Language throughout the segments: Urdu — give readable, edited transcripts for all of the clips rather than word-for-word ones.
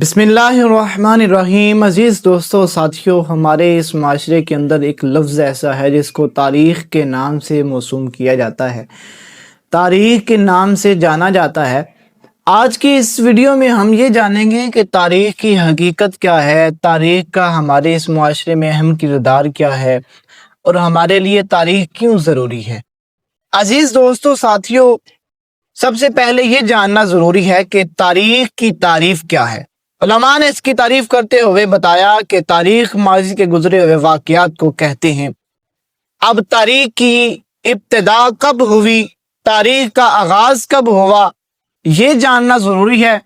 بسم اللہ الرحمن الرحیم۔ عزیز دوستو ساتھیوں، ہمارے اس معاشرے کے اندر ایک لفظ ایسا ہے جس کو تاریخ کے نام سے موسوم کیا جاتا ہے، تاریخ کے نام سے جانا جاتا ہے۔ آج کی اس ویڈیو میں ہم یہ جانیں گے کہ تاریخ کی حقیقت کیا ہے، تاریخ کا ہمارے اس معاشرے میں اہم کردار کیا ہے اور ہمارے لیے تاریخ کیوں ضروری ہے۔ عزیز دوستو ساتھیوں، سب سے پہلے یہ جاننا ضروری ہے کہ تاریخ کی تعریف کیا ہے۔ علماء نے اس کی تعریف کرتے ہوئے بتایا کہ تاریخ ماضی کے گزرے ہوئے واقعات کو کہتے ہیں۔ اب تاریخ کی ابتدا کب ہوئی، تاریخ کا آغاز کب ہوا، یہ جاننا ضروری ہے۔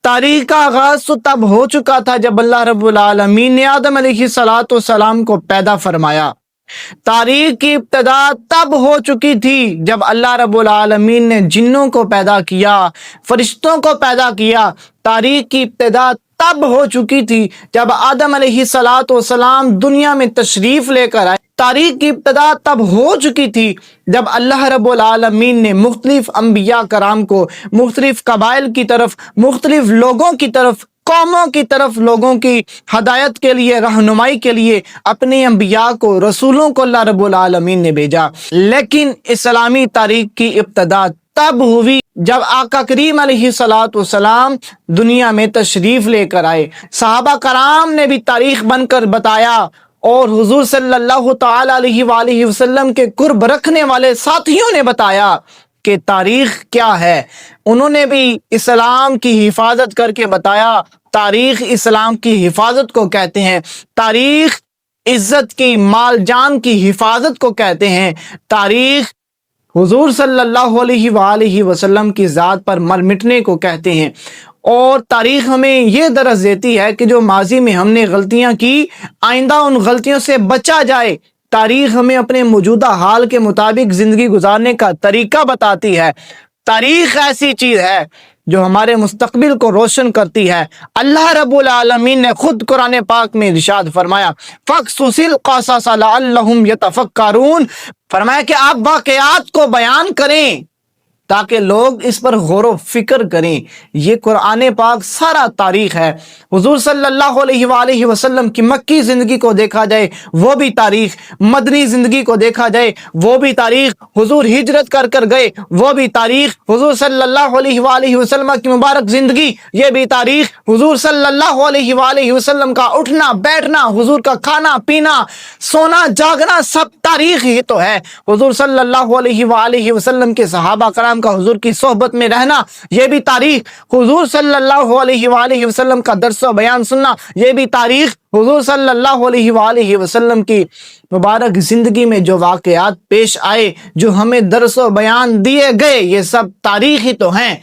تاریخ کا آغاز تو تب ہو چکا تھا جب اللہ رب العالمین نے آدم علیہ السلام کو پیدا فرمایا۔ تاریخ کی ابتدا تب ہو چکی تھی جب اللہ رب العالمین نے جنوں کو پیدا کیا، فرشتوں کو پیدا کیا۔ تاریخ کی ابتدا تب ہو چکی تھی جب آدم علیہ السلام دنیا میں تشریف لے کر آئے۔ تاریخ کی ابتدا تب ہو چکی تھی جب اللہ رب العالمین نے مختلف انبیاء کرام کو مختلف قبائل کی طرف، مختلف لوگوں کی طرف، قوموں کی طرف، لوگوں کی ہدایت کے لیے، رہنمائی کے لیے اپنے انبیاء کو، رسولوں کو اللہ رب العالمین نے بھیجا۔ لیکن اسلامی تاریخ کی ابتدا تب ہوئی جب آقا کریم علیہ السلام دنیا میں تشریف لے کر آئے۔ صحابہ کرام نے بھی تاریخ بن کر بتایا اور حضور صلی اللہ تعالی علیہ وآلہ وسلم کے قرب رکھنے والے ساتھیوں نے بتایا کہ تاریخ کیا ہے۔ انہوں نے بھی اسلام کی حفاظت کر کے بتایا۔ تاریخ اسلام کی حفاظت کو کہتے ہیں، تاریخ عزت کی، مال جان کی حفاظت کو کہتے ہیں، تاریخ حضور صلی اللہ علیہ وآلہ وسلم کی ذات پر مر مٹنے کو کہتے ہیں۔ اور تاریخ ہمیں یہ درس دیتی ہے کہ جو ماضی میں ہم نے غلطیاں کی، آئندہ ان غلطیوں سے بچا جائے۔ تاریخ ہمیں اپنے موجودہ حال کے مطابق زندگی گزارنے کا طریقہ بتاتی ہے۔ تاریخ ایسی چیز ہے جو ہمارے مستقبل کو روشن کرتی ہے۔ اللہ رب العالمین نے خود قرآن پاک میں ارشاد فرمایا، فَقْصُصِ الْقَصَصَ لَعَلَّهُمْ يَتَفَكَّرُونَ، فرمایا کہ آپ واقعات کو بیان کریں تاکہ لوگ اس پر غور و فکر کریں۔ یہ قرآن پاک سارا تاریخ ہے۔ حضور صلی اللہ علیہ وآلہ وسلم کی مکی زندگی کو دیکھا جائے وہ بھی تاریخ، مدنی زندگی کو دیکھا جائے وہ بھی تاریخ، حضور ہجرت کر کر گئے وہ بھی تاریخ، حضور صلی اللہ علیہ وآلہ وسلم کی مبارک زندگی یہ بھی تاریخ، حضور صلی اللہ علیہ وآلہ وسلم کا اٹھنا بیٹھنا، حضور کا کھانا پینا، سونا جاگنا، سب تاریخ ہی تو ہے۔ حضور صلی اللہ علیہ وآلہ وسلم کے صحابہ کرام کا حضور کی صحبت میں رہنا یہ بھی تاریخ، حضور صلی اللہ علیہ وآلہ وسلم کا درس و بیان سننا یہ بھی تاریخ، حضور صلی اللہ علیہ وآلہ وسلم کی مبارک زندگی میں جو واقعات پیش آئے، جو ہمیں درس و بیان دیے گئے، یہ سب تاریخ ہی تو ہیں۔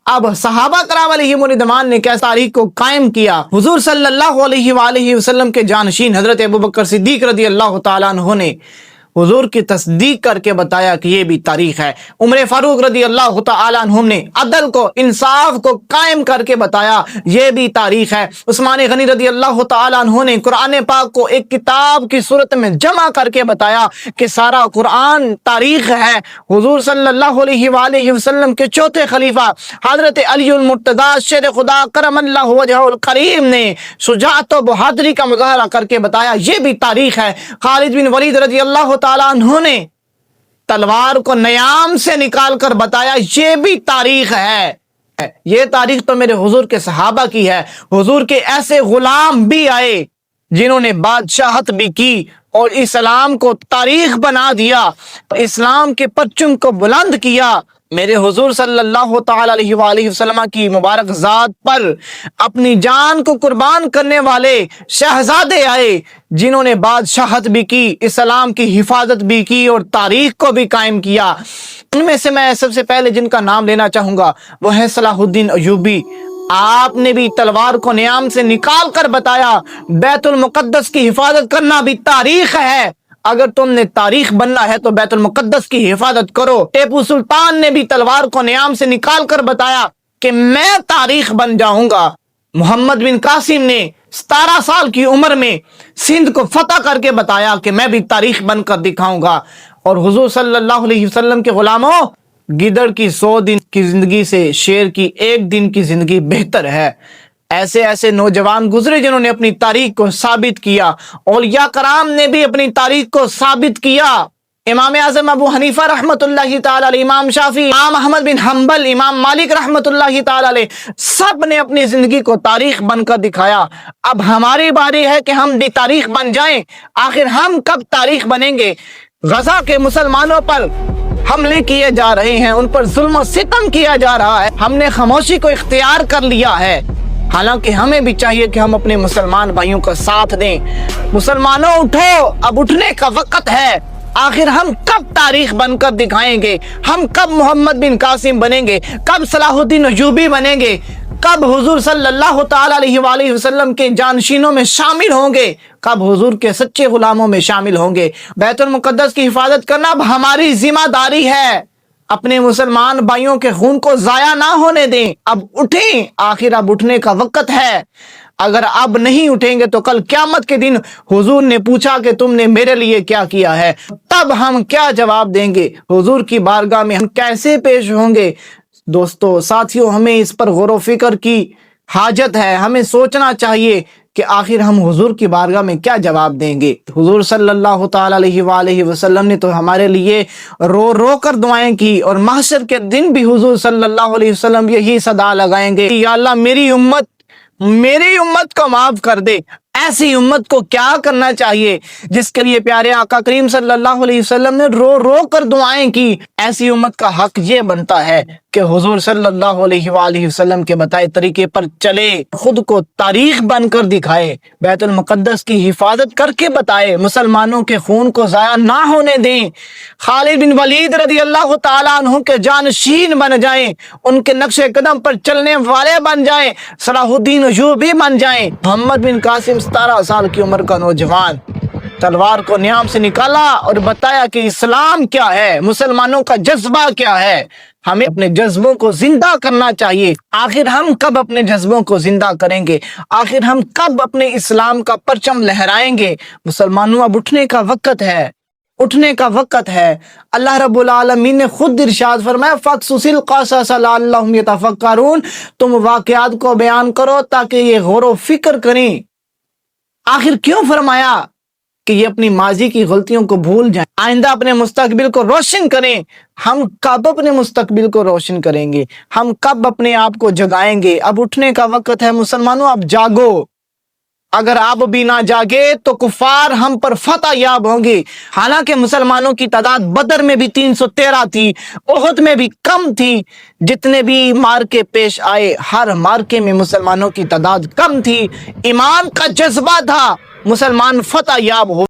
اب صحابہ کرام علیہم الرضوان نے کیسے تاریخ کو قائم کیا؟ حضور صلی اللہ علیہ وآلہ وسلم کے جانشین حضرت ابوبکر صدیق رضی اللہ تعالیٰ عنہ نے حضور کی تصدیق کر کے بتایا کہ یہ بھی تاریخ ہے۔ عمر فاروق رضی اللہ تعالیٰ عنہ نے عدل کو، انصاف کو قائم کر کے بتایا، یہ بھی تاریخ ہے۔ عثمان غنی رضی اللہ تعالیٰ عنہ نے قرآن پاک کو ایک کتاب کی صورت میں جمع کر کے بتایا کہ سارا قرآن تاریخ ہے۔ حضور صلی اللہ علیہ وآلہ وسلم کے چوتھے خلیفہ حضرت علی المرتضیٰ شیر خدا کرم اللہ وجہہ الکریم نے شجاعت و بہادری کا مظاہرہ کر کے بتایا، یہ بھی تاریخ ہے۔ خالد بن ولید رضی اللہ تعالیٰ عنہ نے تلوار کو نیام سے نکال کر بتایا، یہ بھی تاریخ ہے۔ یہ تاریخ تو میرے حضور کے صحابہ کی ہے۔ حضور کے ایسے غلام بھی آئے جنہوں نے بادشاہت بھی کی اور اسلام کو تاریخ بنا دیا، اسلام کے پرچم کو بلند کیا۔ میرے حضور صلی اللہ تعالی علیہ وآلہ وسلم کی مبارک ذات پر اپنی جان کو قربان کرنے والے شہزادے آئے جنہوں نے بادشاہت بھی کی، اسلام کی حفاظت بھی کی اور تاریخ کو بھی قائم کیا۔ ان میں سے میں سب سے پہلے جن کا نام لینا چاہوں گا وہ ہے صلاح الدین ایوبی۔ آپ نے بھی تلوار کو نیام سے نکال کر بتایا، بیت المقدس کی حفاظت کرنا بھی تاریخ ہے۔ اگر تم نے تاریخ بننا ہے تو بیت المقدس کی حفاظت کرو۔ ٹیپو سلطان نے بھی تلوار کو نیام سے نکال کر بتایا کہ میں تاریخ بن جاؤں گا۔ محمد بن قاسم نے 17 سال کی عمر میں سندھ کو فتح کر کے بتایا کہ میں بھی تاریخ بن کر دکھاؤں گا۔ اور حضور صلی اللہ علیہ وسلم کے غلاموں، گدڑ کی 100 دن کی زندگی سے شیر کی 1 دن کی زندگی بہتر ہے۔ ایسے ایسے نوجوان گزرے جنہوں نے اپنی تاریخ کو ثابت کیا، اولیاء کرام نے بھی اپنی تاریخ کو ثابت کیا۔ امام اعظم ابو حنیفہ رحمۃ اللہ تعالی علیہ، امام شافعی، امام احمد بن حنبل، امام مالک رحمۃ اللہ تعالی علیہ، سب نے اپنی زندگی کو تاریخ بن کر دکھایا۔ اب ہماری باری ہے کہ ہم بھی تاریخ بن جائیں۔ آخر ہم کب تاریخ بنیں گے؟ غزہ کے مسلمانوں پر حملے کیے جا رہے ہیں، ان پر ظلم و ستم کیا جا رہا ہے، ہم نے خاموشی کو اختیار کر لیا ہے۔ حالانکہ ہمیں بھی چاہیے کہ ہم اپنے مسلمان بھائیوں کا ساتھ دیں۔ مسلمانوں اٹھو، اب اٹھنے کا وقت ہے۔ آخر ہم کب تاریخ بن کر دکھائیں گے؟ ہم کب محمد بن قاسم بنیں گے؟ کب صلاح الدین ایوبی بنیں گے؟ کب حضور صلی اللہ تعالی علیہ وآلہ وسلم کے جانشینوں میں شامل ہوں گے؟ کب حضور کے سچے غلاموں میں شامل ہوں گے؟ بیت المقدس کی حفاظت کرنا اب ہماری ذمہ داری ہے۔ اپنے مسلمان بھائیوں کے خون کو ضائع نہ ہونے دیں۔ اب اٹھیں، آخر اب اٹھنے کا وقت ہے۔ اگر اب نہیں اٹھیں گے تو کل قیامت کے دن حضور نے پوچھا کہ تم نے میرے لیے کیا کیا ہے، تب ہم کیا جواب دیں گے؟ حضور کی بارگاہ میں ہم کیسے پیش ہوں گے؟ دوستو، ساتھیوں، ہمیں اس پر غور و فکر کی حاجت ہے۔ ہمیں سوچنا چاہیے کہ آخر ہم حضور کی بارگاہ میں کیا جواب دیں گے۔ حضور صلی اللہ تعالی علیہ وآلہ وسلم نے تو ہمارے لیے رو رو کر دعائیں کی، اور محشر کے دن بھی حضور صلی اللہ علیہ وسلم یہی صدا لگائیں گے، یا اللہ میری امت کو معاف کر دے۔ ایسی امت کو کیا کرنا چاہیے جس کے لیے پیارے آقا کریم صلی اللہ علیہ وسلم نے رو رو کر دعائیں کی؟ ایسی امت کا حق یہ بنتا ہے کہ حضور صلی اللہ علیہ وآلہ وسلم کے بتائے طریقے پر چلے، خود کو تاریخ بن کر دکھائے، بیت المقدس کی حفاظت کر کے بتائے، مسلمانوں کے خون کو ضائع نہ ہونے دیں، خالد بن ولید رضی اللہ تعالیٰ عنہ کے جانشین بن جائیں، ان کے نقش قدم پر چلنے والے بن جائیں، صلاح الدین ایوبی بن جائیں۔ محمد بن قاسم 17 سال کی عمر کا نوجوان تلوار کو نیام سے نکالا اور بتایا کہ اسلام کیا ہے، مسلمانوں کا جذبہ کیا ہے۔ ہمیں اپنے جذبوں کو زندہ کرنا چاہیے۔ آخر ہم کب اپنے جذبوں کو زندہ کریں گے؟ آخر ہم کب اپنے اسلام کا پرچم لہرائیں گے؟ مسلمانوں، اب اٹھنے کا وقت ہے، اٹھنے کا وقت ہے۔ اللہ رب العالمین نے خود ارشاد فرمایا فَقْصُصِ الْقَصَصَ لَعَلَّهُمْ يَتَفَكَّرُونَ، تم واقعات کو بیان کرو تاکہ یہ غور و فکر کریں۔ آخر کیوں فرمایا کہ یہ اپنی ماضی کی غلطیوں کو بھول جائیں، آئندہ اپنے مستقبل کو روشن کریں؟ ہم کب اپنے مستقبل کو روشن کریں گے؟ ہم کب اپنے آپ کو جگائیں گے؟ اب اٹھنے کا وقت ہے مسلمانوں، اب جاگو۔ اگر آپ بھی نہ جاگے تو کفار ہم پر فتح یاب ہوں گے۔ حالانکہ مسلمانوں کی تعداد بدر میں بھی 313 تھی، احد میں بھی کم تھی، جتنے بھی مارکے پیش آئے ہر مارکے میں مسلمانوں کی تعداد کم تھی، ایمان کا جذبہ تھا، مسلمان فتح یاب ہو